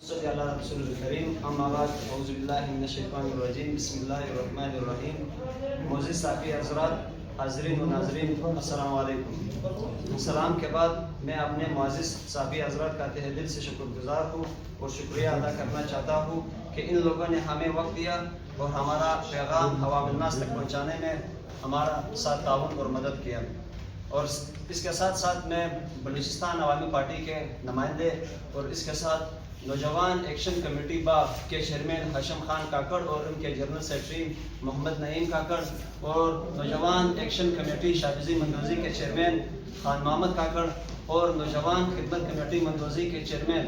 صلی اللہ رسول الکریم اما بعد اعوذ باللہ من الشیطان الرجیم بسم اللہ الرحمن الرحیم. معزز صحافی حضرات، حاضرین و ناظرین، السلام علیکم. سلام کے بعد میں اپنے معزز صحافی حضرات کا تہ دل سے شکر گزار ہوں اور شکریہ ادا کرنا چاہتا ہوں کہ ان لوگوں نے ہمیں وقت دیا اور ہمارا پیغام عوام الناس تک پہنچانے میں ہمارا ساتھ تعاون اور مدد کیا. اور اس کے ساتھ ساتھ میں بلوچستان عوامی پارٹی کے نمائندے اور اس کے ساتھ نوجوان ایکشن کمیٹی باغ کے چیئرمین ہاشم خان کاکڑ اور ان کے جنرل سیکرٹری محمد نعیم کاکڑ اور نوجوان ایکشن کمیٹی شاہبزی مندوزی کے چیئرمین خان محمد کاکڑ اور نوجوان خدمت کمیٹی مندوزی کے چیئرمین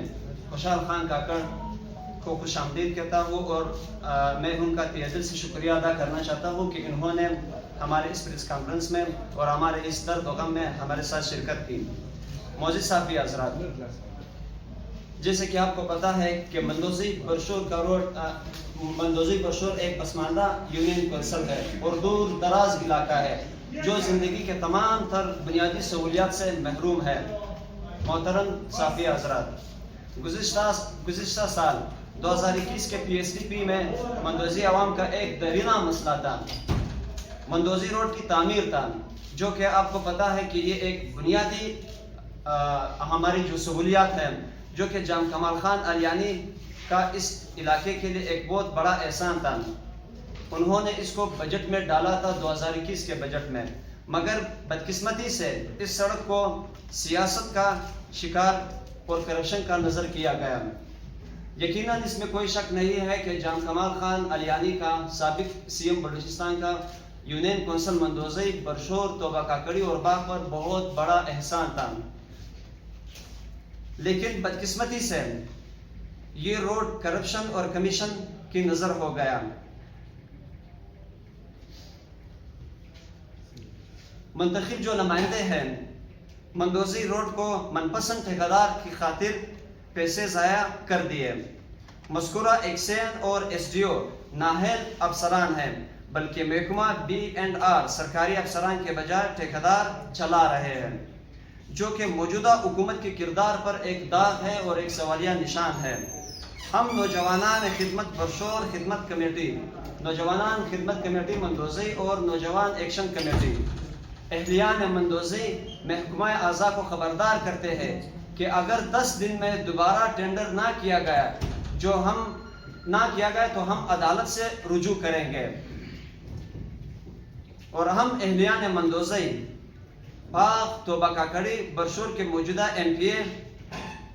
خوشحال خان کاکڑ کو خوش آمدید کہتا ہوں. اور میں ان کا تہ دل سے شکریہ ادا کرنا چاہتا ہوں کہ انہوں نے ہمارے اس پریس کانفرنس میں اور ہمارے اس درد و غم میں ہمارے ساتھ شرکت کی. معزز صحافی حضرات، جیسے کہ آپ کو پتہ ہے کہ مندوزی برشور ایک پسماندہ یونین کونسل ہے اور دور دراز علاقہ ہے جو زندگی کے تمام تر بنیادی سہولیات سے محروم ہے. محترم صحافی حضرات، گزشتہ سال 2021 کے PSDP میں مندوزی عوام کا ایک دیرینہ مسئلہ تھا. مندوزی روڈ کی تعمیر تھا، جو کہ آپ کو پتہ ہے کہ یہ ایک بنیادی ہماری جو سہولیات ہیں، جو کہ جام کمال خان علیانی کا اس علاقے کے لیے ایک بہت بڑا احسان تھا. انہوں نے اس کو بجٹ میں ڈالا تھا 2021 کے بجٹ میں، مگر بدقسمتی سے اس سڑک کو سیاست کا شکار اور کرپشن کا نظر کیا گیا. یقیناً اس میں کوئی شک نہیں ہے کہ جام کمال خان علیانی کا سابق CM بلوچستان کا یونین کونسل مندوزی برشور توبہ کاکڑی اور باغ پر بہت بڑا احسان تھا. لیکن بدقسمتی سے یہ روڈ کرپشن اور کمیشن کی نظر ہو گیا. منتخب جو نمائندے ہیں مندوزی روڈ کو من پسند ٹھیکیدار کی خاطر پیسے ضائع کر دیے. مذکورہ ایکسین اور SDO نااہل افسران ہیں، بلکہ محکمہ B&R سرکاری افسران کے بجائے ٹھیکیدار چلا رہے ہیں، جو کہ موجودہ حکومت کے کردار پر ایک داغ ہے اور ایک سوالیہ نشان ہے. ہم نوجوانان خدمت برشور خدمت کمیٹی، نوجوانان خدمت کمیٹی مندوزی اور نوجوان ایکشن کمیٹی اہلیان مندوزی محکمہ اعضاء کو خبردار کرتے ہیں کہ اگر 10 دن میں دوبارہ ٹینڈر نہ کیا گیا تو ہم عدالت سے رجوع کریں گے. اور ہم اہلیان مندوزی باغ توبہ کاکڑی برشور کے موجودہ MPA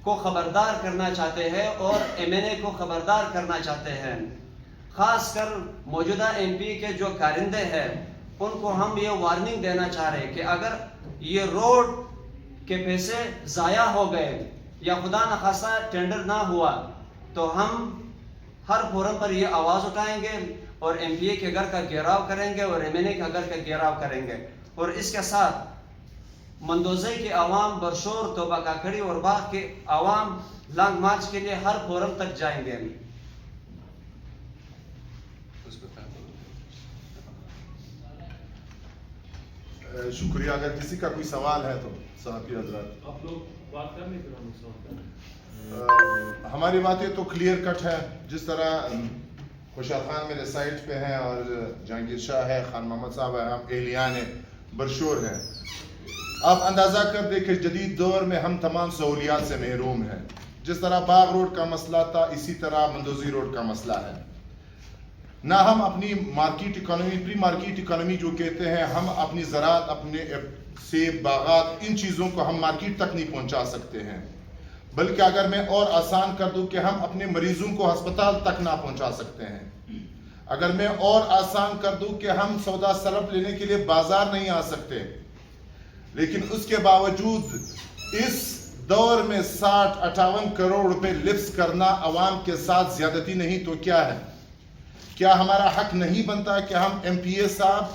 کو خبردار کرنا چاہتے ہیں اور MNA کو خبردار کرنا چاہتے ہیں. خاص کر موجودہ MP کے جو کارندے ہیں ان کو ہم یہ وارننگ دینا چاہ رہے ہیں کہ اگر یہ روڈ کے پیسے ضائع ہو گئے یا خدا نخواستہ ٹینڈر نہ ہوا تو ہم ہر فورم پر یہ آواز اٹھائیں گے اور MPA کے گھر کا گھیراؤ کریں گے اور MNA کے گھر کا گھیراؤ کریں گے. اور اس کے ساتھ مندوزی کے عوام، برشور توبہ کاکڑی اور باغ کے عوام لانگ مارچ کے لیے ہر فورم تک جائیں گے. شکریہ. اگر کسی کا کوئی سوال ہے تو صحافی حضرات آپ لوگ بات کرنے کے بعد سوال کریں. ہماری باتیں تو کلیئر کٹ ہے. جس طرح خوشحال خان میرے سائٹ پہ ہیں اور جہانگیر شاہ ہے، خان محمد صاحب ہے، ہم اہلیان برشور ہیں. آپ اندازہ کر دیں کہ جدید دور میں ہم تمام سہولیات سے محروم ہیں. جس طرح باغ روڈ کا مسئلہ تھا، اسی طرح مندوزی روڈ کا مسئلہ ہے. نہ ہم اپنی مارکیٹ اکانومی، پری مارکیٹ اکانومی جو کہتے ہیں، ہم اپنی زراعت، اپنے سیب باغات، ان چیزوں کو ہم مارکیٹ تک نہیں پہنچا سکتے ہیں. بلکہ اگر میں اور آسان کر دوں کہ ہم اپنے مریضوں کو ہسپتال تک نہ پہنچا سکتے ہیں. اگر میں اور آسان کر دوں کہ ہم سودا سرف لینے کے لیے بازار نہیں آ سکتے. لیکن اس کے باوجود اس دور میں 60-58 کروڑ روپے لپس کرنا عوام کے ساتھ زیادتی نہیں تو کیا ہے؟ کیا ہمارا حق نہیں بنتا کہ ہم MPA صاحب،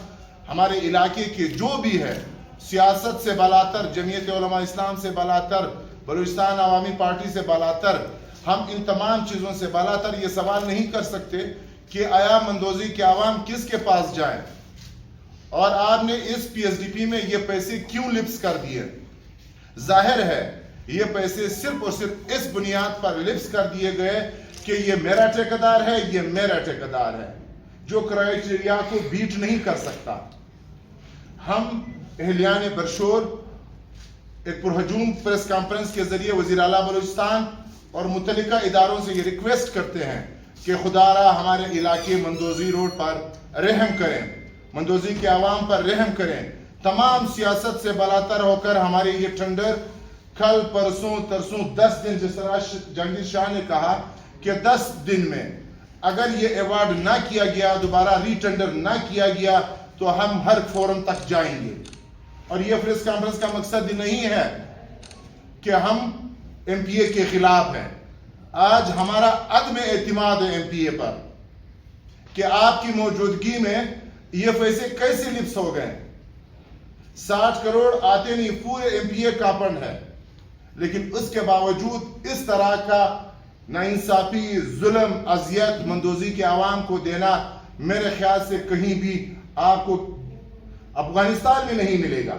ہمارے علاقے کے جو بھی ہے، سیاست سے بالاتر، جمعیت علماء اسلام سے بالاتر، بلوچستان عوامی پارٹی سے بالاتر، ہم ان تمام چیزوں سے بالاتر یہ سوال نہیں کر سکتے کہ آیا مندوزی کے عوام کس کے پاس جائیں اور آپ نے اس PSDP میں یہ پیسے کیوں لپس کر دیے؟ ظاہر ہے یہ پیسے صرف اور صرف اس بنیاد پر لپس کر دیے گئے کہ یہ میرا ٹھیکیدار ہے، یہ میرا ٹھیکیدار ہے، جو کرائٹیریا کو بیٹ نہیں کر سکتا۔ ہم اہلیان برشور ایک پرہجوم پریس کانفرنس کے ذریعے وزیر اعلیٰ بلوچستان اور متعلقہ اداروں سے یہ ریکویسٹ کرتے ہیں کہ خدا را ہمارے علاقے مندوزی روڈ پر رحم کریں، مندوزی کے عوام پر رحم کریں، تمام سیاست سے بالاتر ہو کر ہمارے یہ ٹینڈر کل پرسوں ترسوں 10 دن، جس طرح جہانگیر شاہ نے کہا کہ 10 دن میں اگر یہ ایوارڈ نہ کیا گیا، دوبارہ ری ٹینڈر نہ کیا گیا تو ہم ہر فورم تک جائیں گے۔ اور یہ پریس کانفرنس کا مقصد ہی نہیں ہے کہ ہم ایم پی اے کے خلاف ہیں۔ آج ہمارا عدم اعتماد ہے ایم پی اے پر کہ آپ کی موجودگی میں یہ پیسے کیسے لپس ہو گئے۔ 60 کروڑ آتے نہیں، پورے ایم پی اے کا فنڈ ہے، لیکن اس کے باوجود اس طرح کا ناانصافی، ظلم، اذیت مندوزی کے عوام کو دینا میرے خیال سے کہیں بھی آپ کو افغانستان میں نہیں ملے گا۔